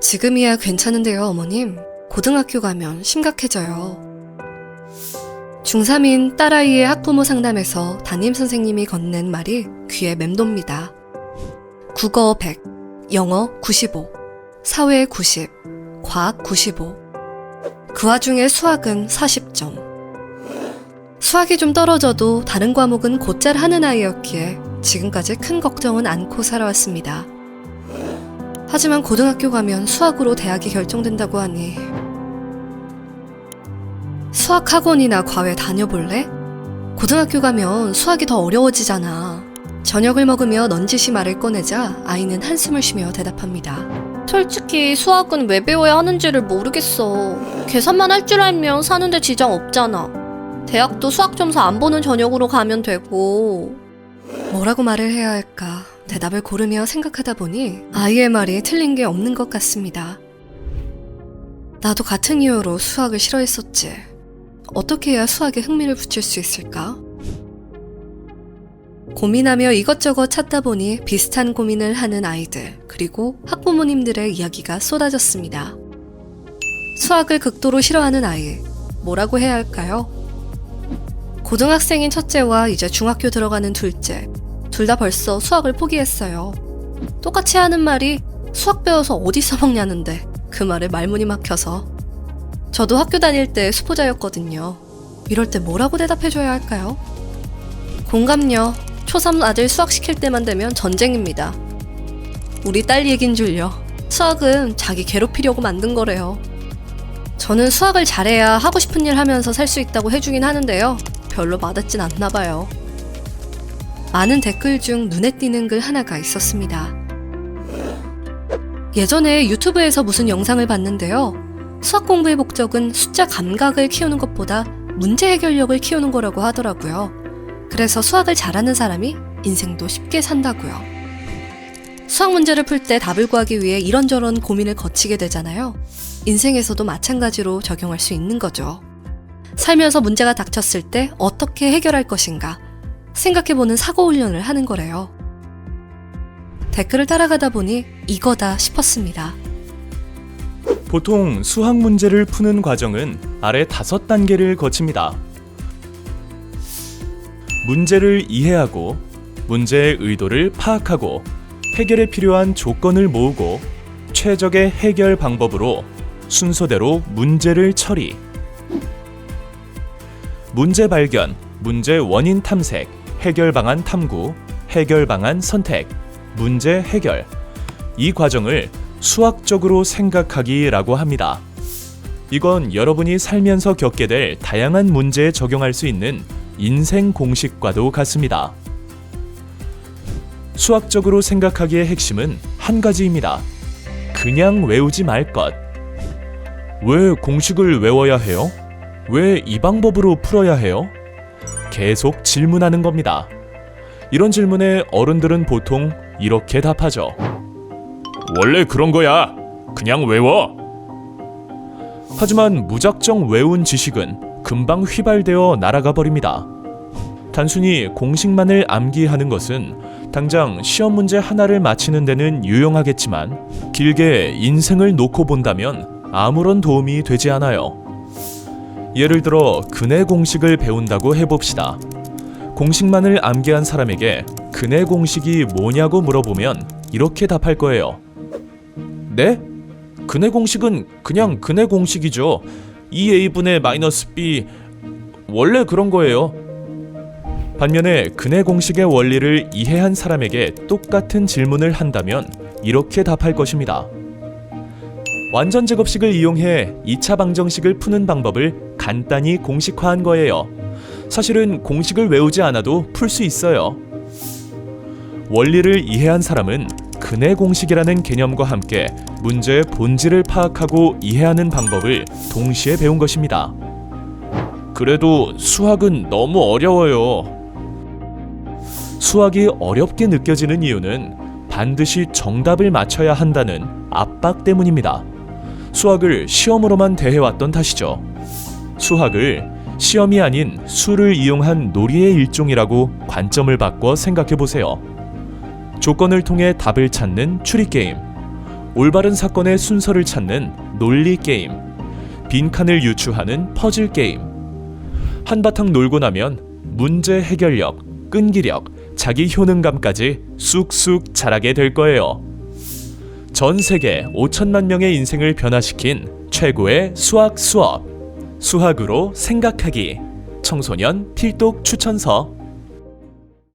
지금이야 괜찮은데요, 어머님. 고등학교 가면 심각해져요. 중3인 딸아이의 학부모 상담에서 담임선생님이 건넨 말이 귀에 맴돕니다. 국어 100, 영어 95, 사회 90, 과학 95. 그 와중에 수학은 40점. 수학이 좀 떨어져도 다른 과목은 곧잘 하는 아이였기에 지금까지 큰 걱정은 않고 살아왔습니다. 하지만 고등학교 가면 수학으로 대학이 결정된다고 하니 수학학원이나 과외 다녀볼래? 고등학교 가면 수학이 더 어려워지잖아. 저녁을 먹으며 넌지시 말을 꺼내자 아이는 한숨을 쉬며 대답합니다. 솔직히 수학은 왜 배워야 하는지를 모르겠어. 계산만 할 줄 알면 사는데 지장 없잖아. 대학도 수학 점수 안 보는 전형으로 가면 되고. 뭐라고 말을 해야 할까 대답을 고르며 생각하다 보니 아이의 말이 틀린 게 없는 것 같습니다. 나도 같은 이유로 수학을 싫어했었지. 어떻게 해야 수학에 흥미를 붙일 수 있을까? 고민하며 이것저것 찾다 보니 비슷한 고민을 하는 아이들 그리고 학부모님들의 이야기가 쏟아졌습니다. 수학을 극도로 싫어하는 아이, 뭐라고 해야 할까요? 고등학생인 첫째와 이제 중학교 들어가는 둘째, 둘 다 벌써 수학을 포기했어요. 똑같이 하는 말이 수학 배워서 어디 써먹냐는데 그 말에 말문이 막혀서. 저도 학교 다닐 때 수포자였거든요. 이럴 때 뭐라고 대답해줘야 할까요? 공감요. 초3 아들 수학 시킬 때만 되면 전쟁입니다. 우리 딸 얘긴 줄요. 수학은 자기 괴롭히려고 만든 거래요. 저는 수학을 잘해야 하고 싶은 일 하면서 살 수 있다고 해주긴 하는데요. 별로 와닿진 않나 봐요. 많은 댓글 중 눈에 띄는 글 하나가 있었습니다. 예전에 유튜브에서 무슨 영상을 봤는데요. 수학 공부의 목적은 숫자 감각을 키우는 것보다 문제 해결력을 키우는 거라고 하더라고요. 그래서 수학을 잘하는 사람이 인생도 쉽게 산다고요. 수학 문제를 풀 때 답을 구하기 위해 이런저런 고민을 거치게 되잖아요. 인생에서도 마찬가지로 적용할 수 있는 거죠. 살면서 문제가 닥쳤을 때 어떻게 해결할 것인가 생각해보는 사고훈련을 하는 거래요. 댓글을 따라가다 보니 이거다 싶었습니다. 보통 수학 문제를 푸는 과정은 아래 5단계를 거칩니다. 문제를 이해하고 문제의 의도를 파악하고 해결에 필요한 조건을 모으고 최적의 해결 방법으로 순서대로 문제를 처리. 문제 발견, 문제 원인 탐색, 해결 방안 탐구, 해결 방안 선택, 문제 해결. 이 과정을 수학적으로 생각하기라고 합니다. 이건 여러분이 살면서 겪게 될 다양한 문제에 적용할 수 있는 인생 공식과도 같습니다. 수학적으로 생각하기의 핵심은 한 가지입니다. 그냥 외우지 말 것. 왜 공식을 외워야 해요? 왜 이 방법으로 풀어야 해요? 계속 질문하는 겁니다. 이런 질문에 어른들은 보통 이렇게 답하죠. 원래 그런 거야. 그냥 외워. 하지만 무작정 외운 지식은 금방 휘발되어 날아가 버립니다. 단순히 공식만을 암기하는 것은 당장 시험 문제 하나를 맞히는 데는 유용하겠지만 길게 인생을 놓고 본다면 아무런 도움이 되지 않아요. 예를 들어 근해 공식을 배운다고 해봅시다. 공식만을 암기한 사람에게 근해 공식이 뭐냐고 물어보면 이렇게 답할 거예요. 네? 근해 공식은 그냥 근해 공식이죠. 2a분의 마이너스 b 원래 그런 거예요. 반면에 근해 공식의 원리를 이해한 사람에게 똑같은 질문을 한다면 이렇게 답할 것입니다. 완전 제곱식을 이용해 2차 방정식을 푸는 방법을 간단히 공식화한 거예요. 사실은 공식을 외우지 않아도 풀 수 있어요. 원리를 이해한 사람은 근해 공식이라는 개념과 함께 문제의 본질을 파악하고 이해하는 방법을 동시에 배운 것입니다. 그래도 수학은 너무 어려워요. 수학이 어렵게 느껴지는 이유는 반드시 정답을 맞춰야 한다는 압박 때문입니다. 수학을 시험으로만 대해왔던 탓이죠. 수학을 시험이 아닌 수를 이용한 놀이의 일종이라고 관점을 바꿔 생각해보세요. 조건을 통해 답을 찾는 추리게임. 올바른 사건의 순서를 찾는 논리 게임, 빈칸을 유추하는 퍼즐 게임. 한바탕 놀고 나면 문제 해결력, 끈기력, 자기 효능감까지 쑥쑥 자라게 될 거예요. 전 세계 5천만 명의 인생을 변화시킨 최고의 수학 수업. 수학으로 생각하기. 청소년 필독 추천서.